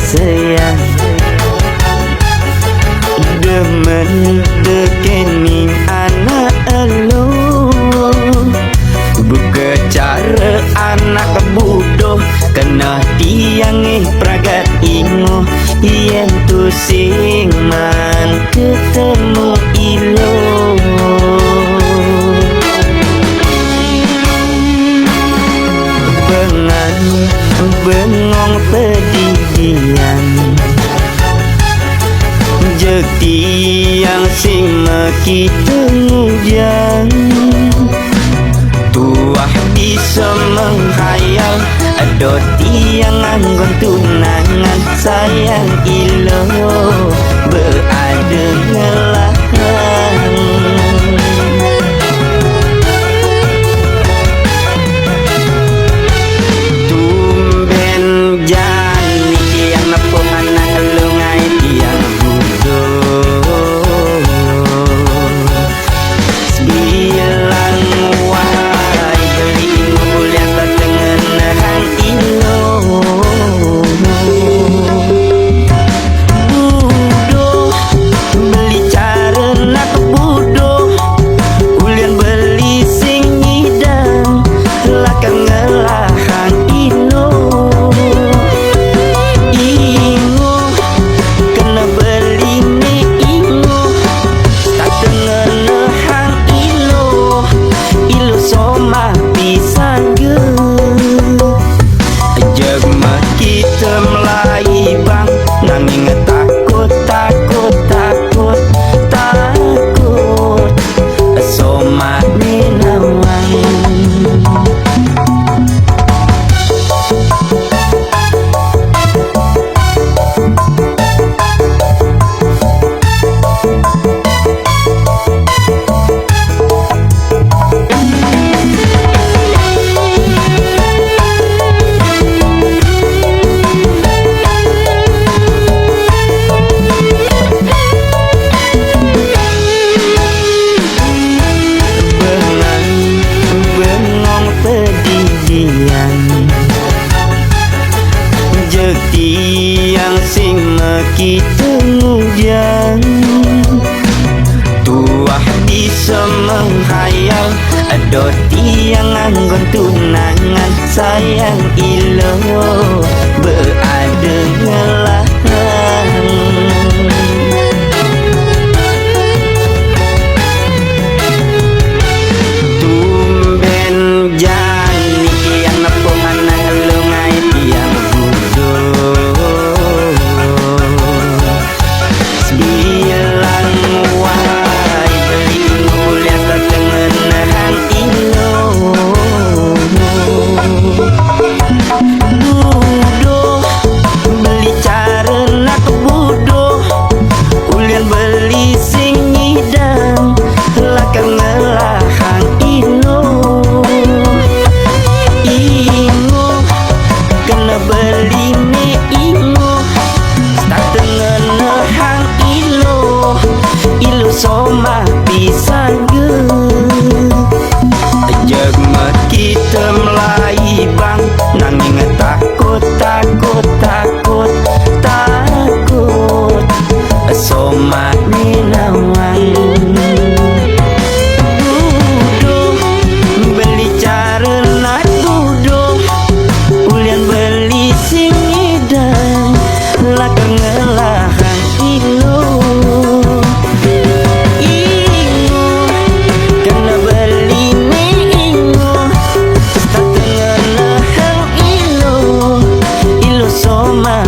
sayang demen dekening anak elo buka cara anak bodoh kena tiang pragat ingo yen tu sing man ketemu ilo bengan bengong pedidian jeti yang sing meki tengujang tuah bisa menghayal adot tiang anggon tunangan sayang ilo berada ngelahan tumben jani tiang nepung anak lungai tiang bodoh bilang wahai beli mulia tertengahan ilo bodoh beli cara nak bodoh ulian beli sing ngidang lakang ngelahan ilo ingo kena beli ni ingo tak dengar nehang ilo soma pisang ge jag mak kita melai bang nanging takut takut takut takut soma ni nawang bengong pedidian jeti yang sing meki tengujang tuah bisa menghayal adot tiang anggon tunangan sayang ilo berada ngelahan tumben jani tiang nepung anak lungai tiang bodoh bilang wahai beli mulia tertengahan ilo bodoh beli cara nak bodoh ulian beli sing ngidang lakang ngelahan ilo ingo kena beli ni ingo tak dengar nehang ilo soma pisang ge jag mak kita melai bang nanging takut takut takut takut soma ni nawang bodoh beli cara nak bodoh ulian beli sing ngidang lakang ngelahan ilo ingo kena beli ni ingo tak dengar nehang ilo soma